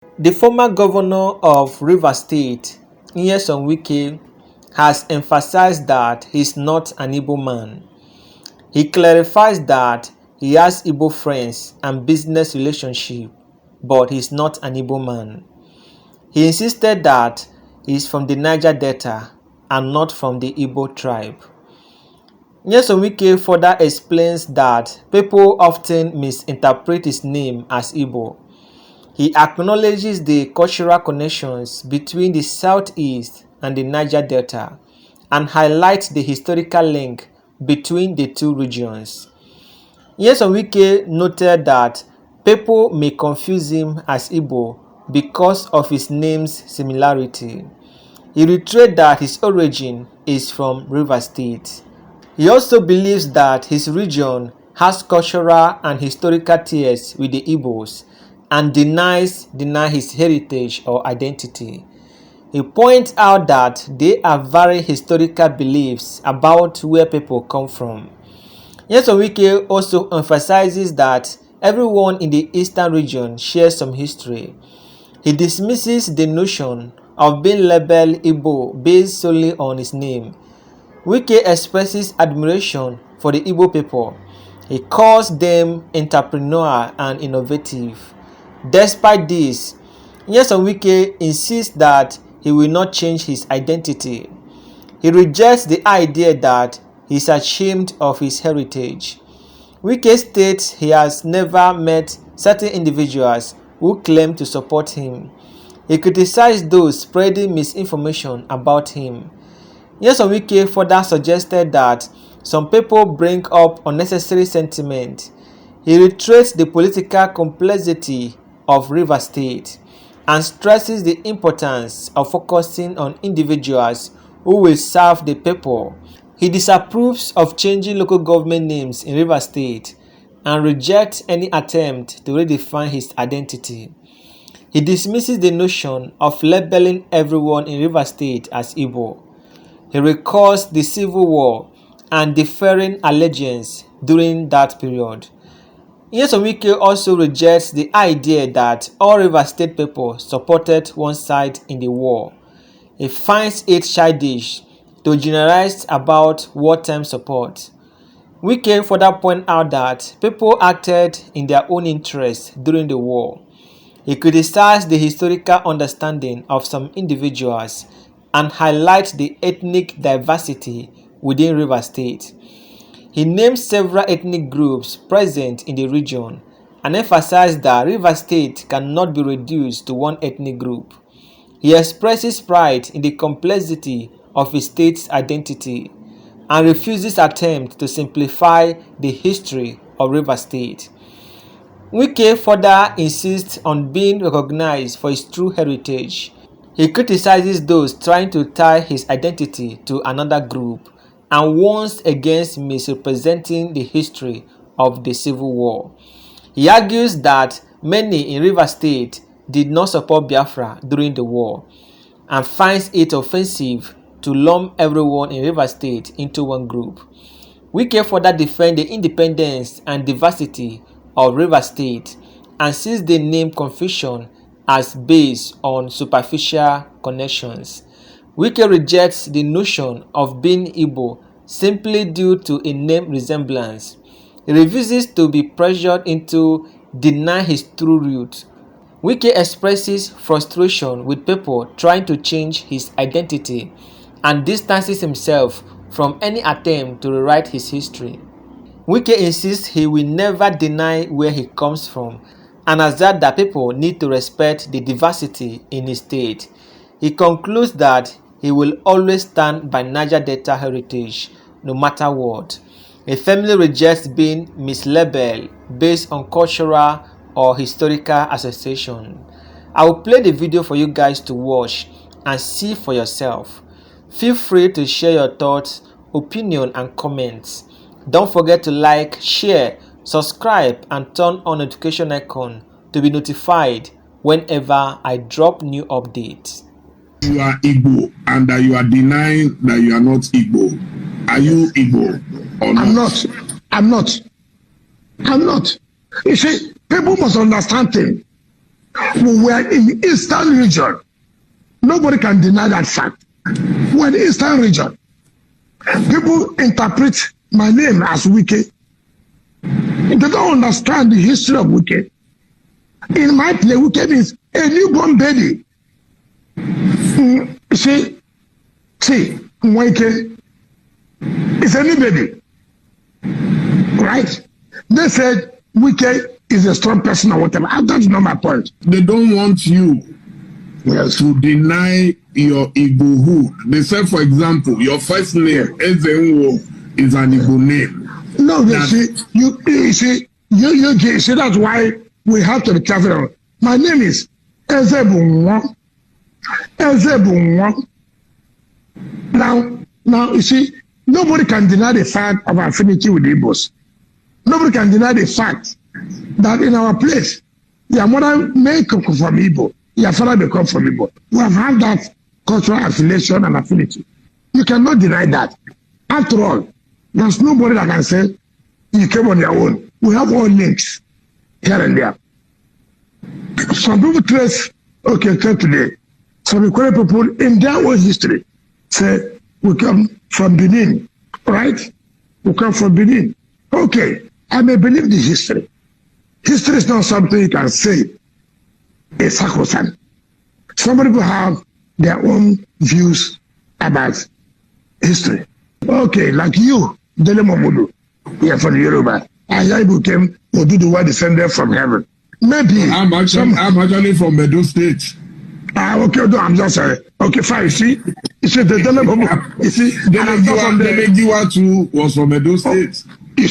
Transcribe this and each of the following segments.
The former governor of Rivers State, Nyesom Wike, has emphasized that he is not an Igbo man. He clarifies that he has Igbo friends and business relationships, but he is not an Igbo man. He insisted that he is from the Niger Delta and not from the Igbo tribe. Nyesom Wike further explains that people often misinterpret his name as Igbo. He acknowledges the cultural connections between the Southeast and the Niger Delta and highlights the historical link between the two regions. Nyesom Wike noted that people may confuse him as Igbo because of his name's similarity. He reiterated that his origin is from Rivers State. He also believes that his region has cultural and historical ties with the Igbos and denies his heritage or identity. He points out that there are varied historical beliefs about where people come from. Nyesom Wike also emphasizes that everyone in the eastern region shares some history. He dismisses the notion of being labeled Igbo based solely on his name. Wike expresses admiration for the Igbo people. He calls them entrepreneurial and innovative. Despite this, Nyesom Wike insists that he will not change his identity. He rejects the idea that he is ashamed of his heritage. Wike states he has never met certain individuals who claim to support him. He criticized those spreading misinformation about him. Nyesom Wike further suggested that some people bring up unnecessary sentiment. He reiterates the political complexity of Rivers State and stresses the importance of focusing on individuals who will serve the people. He disapproves of changing local government names in Rivers State and rejects any attempt to redefine his identity. He dismisses the notion of labeling everyone in Rivers State as Igbo. He recalls the Civil War and differing allegiance during that period. Nyesom Wike also rejects the idea that all Rivers State people supported one side in the war. He finds it childish to generalize about wartime support. Wike further points out that people acted in their own interest during the war. He criticized the historical understanding of some individuals and highlights the ethnic diversity within Rivers State. He named several ethnic groups present in the region and emphasized that Rivers State cannot be reduced to one ethnic group. He expresses pride in the complexity of his state's identity and refuses attempts to simplify the history of Rivers State. Wike further insists on being recognized for his true heritage. He criticizes those trying to tie his identity to another group and warns against misrepresenting the history of the Civil War. He argues that many in Rivers State did not support Biafra during the war and finds it offensive to lump everyone in Rivers State into one group. Wike further defends the independence and diversity of Rivers State and sees the name confusion as based on superficial connections. Wike rejects the notion of being Igbo simply due to a name resemblance. He refuses to be pressured into denying his true roots. Wike expresses frustration with people trying to change his identity and distances himself from any attempt to rewrite his history. Wike insists he will never deny where he comes from and asserts that people need to respect the diversity in his state. He concludes that he will always stand by Niger Delta heritage no matter what. He firmly rejects being mislabeled based on cultural or historical association. I will play the video for you guys to watch and see for yourself. Feel free to share your thoughts, opinion and comments. Don't forget to like, share, subscribe and turn on notification icon to be notified whenever I drop new updates. You are Igbo and that you are denying that you are not Igbo. Are you Igbo or not? I'm not. I'm not. I'm not. You see, people must understand things. We were in the eastern region. Nobody can deny that fact. We're in the eastern region. People interpret my name as Wike. They don't understand the history of Wike. In my place, Wike means a newborn baby. See, Wike is a new baby. Right? They said Wike is a strong person or whatever. That's not my point. They don't want you to deny your Igbohood. They said, for example, your first name, Ezenwo, is an Igbo name. No, you see, that's why we have to be careful. My name is Ezebunwa. Now, you see, nobody can deny the fact of affinity with the Igbos. Nobody can deny the fact that in our place, your mother may come from Igbo, your father may come from Igbo. We have had that cultural affiliation and affinity. You cannot deny that. After all, there's nobody that can say you came on your own. We have all links here and there. Some people trace, today. Some Equatorial people in their own history say we come from Benin, right? We come from Benin. Okay, I may believe the history. History is not something you can say is sacrosanct. Some people have their own views about history. Okay, like you, Dele Momodu, you are from the Yoruba. Ayaibu came, Oduduwa descended from heaven. Maybe. I'm actually from Edo State. Okay, no, I'm just sorry. Okay, fine. You see, the Dele Momodu. You see, Dele Giwa too was from Edo State. You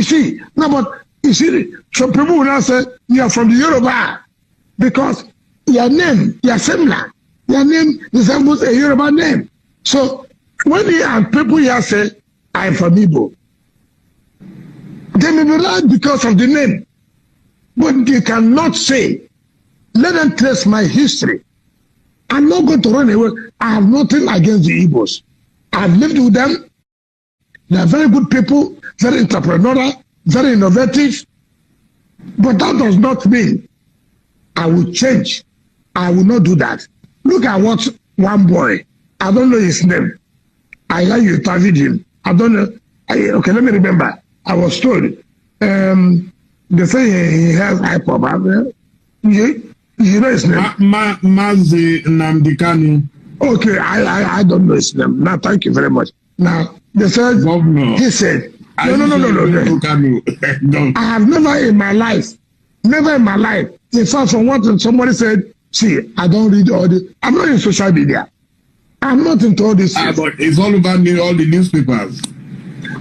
see, no, but you see, some people will now say you are from the Yoruba because your name, you are similar. Your name resembles a Yoruba name. So when people here say, I am from Igbo, they may be right because of the name. But you cannot say, let them trace my history. I'm not going to run away. I have nothing against the Igbos. I've lived with them. They are very good people, very entrepreneurial, very innovative. But that does not mean I will change. I will not do that. Look at what one boy, I don't know his name. I heard you interviewed him. I don't know. Okay, let me remember. I was told. They say he has hyper. You know his name? Mazi Namdekanu. Okay, I don't know his name. Now, thank you very much. Now, they said, Governor. He said, no. I have never in my life, in fact, from what somebody said, see, I don't read all this. I'm not in social media. I'm not into all this. But it's all over all the newspapers.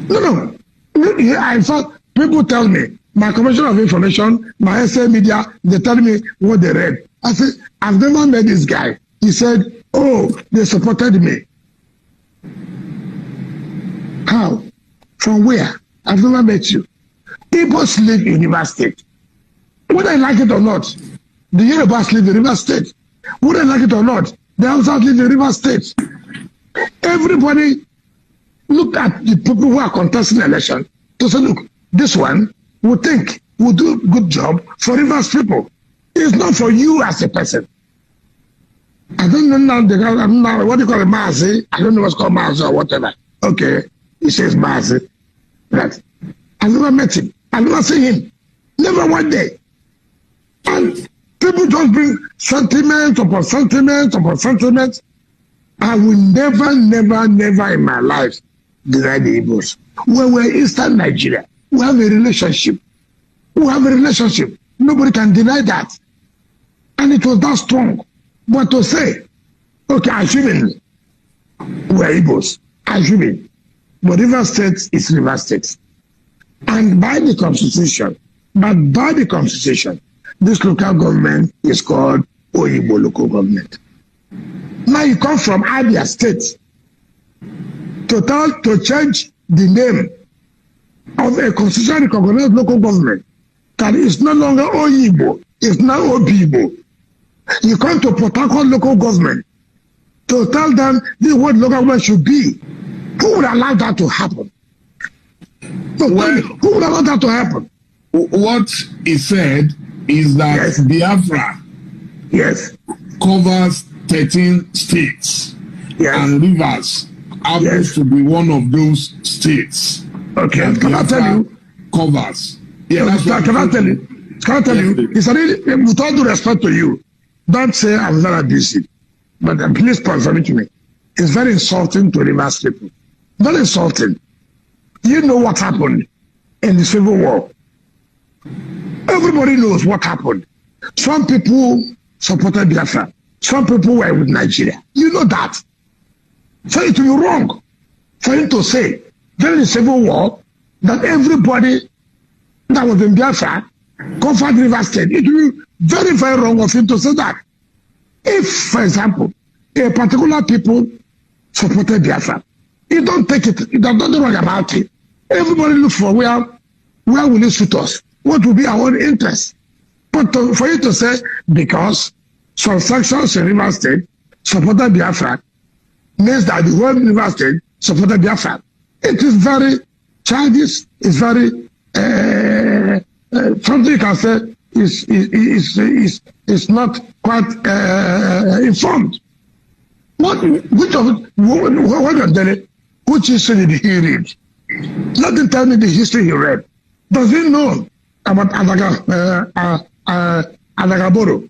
No. In fact, people tell me, my commission of information, my SA media, they tell me what they read. I said, I've never met this guy. He said, they supported me. How? From where? I've never met you. Igbos live in River State. Whether I like it or not, the Yorubas live in River State. Whether I like it or not, the Hausas live in River State. Everybody look at the people who are contesting the election to say, look, this one will think will do a good job for Rivers people. It's not for you as a person. I don't know now, what do you call it, Mazi? I don't know what's called Mazi or whatever. Okay, he says Mazi. Right. I never met him. I never seen him. Never one day. And people just bring sentiments upon sentiments upon sentiments. I will never in my life deny the Igbos. When we're Eastern Nigeria, we have a relationship. Nobody can deny that. And it was that strong. But to say, okay, assuming we're Igbos, assuming, but River State is River State. And by the Constitution, this local government is called Oyibo local government. Now you come from Abia State to change the name of a constitutionally recognized local government that is no longer Oyibo, it's now Obibo. You come to Port Harcourt local government to tell them this is what local government should be. Who would allow that to happen? No, who would allow that to happen? What he said is that Yes. Biafra Yes. covers 13 states, Yes. and Rivers happens Yes. to be one of those states. Okay. that Can I tell Biafra you? covers. Yeah, that's what Can I tell you? Can I tell you? It's a really, with all due respect to you, don't say I'm very abusive, but please confirm it to me. It's very insulting to Rivers people. Very insulting. You know what happened in the Civil War. Everybody knows what happened. Some people supported Biafra. Some people were with Nigeria. You know that. So it will be wrong for him to say during the Civil War that everybody that was in Biafra covered Rivers State. It will be very, very wrong of him to say that. If, for example, a particular people supported Biafra, you don't take it, there's nothing wrong about it. Everybody looks for where will it suit us? What will be our own interest? But for you to say, because some sections in Rivers State supported Biafra, means that the whole Rivers State supported Biafra. It is very childish, it's very, something you can say is not quite informed. Which of it, what you're telling, which history did he read? Let him tell me the history he read. Does he know about Adagaboro?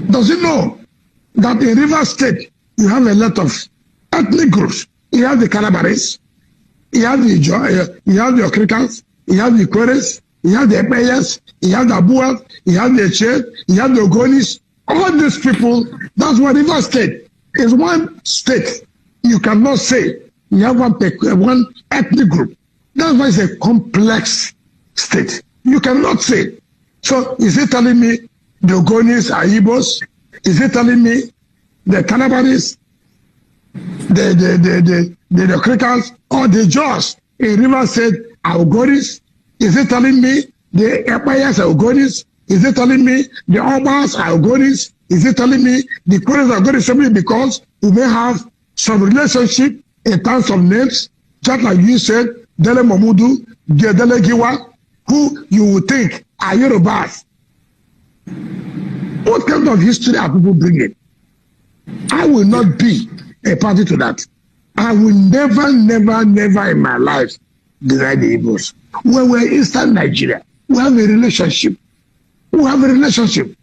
Does he know that in Rivers State you have a lot of ethnic groups? You have the Calabaris, you have the Okrikans, you have the Queres, you have the Epeyas, you have the Abuas, you have the Che, you have the Ogonis. All these people, that's what Rivers State is. One state. You cannot say you have one ethnic group. That's why it's a complex state. You cannot say. So is he telling me the Ogonis are Igbos? Is he telling me the Calabaris, the Okrikans, or the Jaws in Rivers State are Ogonis? Is he telling me the Epayas are Ogonis? Is he telling me the Obas are Ogonis? Is he telling me the Queens are Ogonis? Simply because we may have some relationship in terms of names, just like you said, Dele Momudu, Dele Giwa, who you would think are Yorubas. What kind of history are people bringing? I will not be a party to that. I will never in my life deny the Igbos. When we're Eastern Nigeria, we have a relationship. We have a relationship.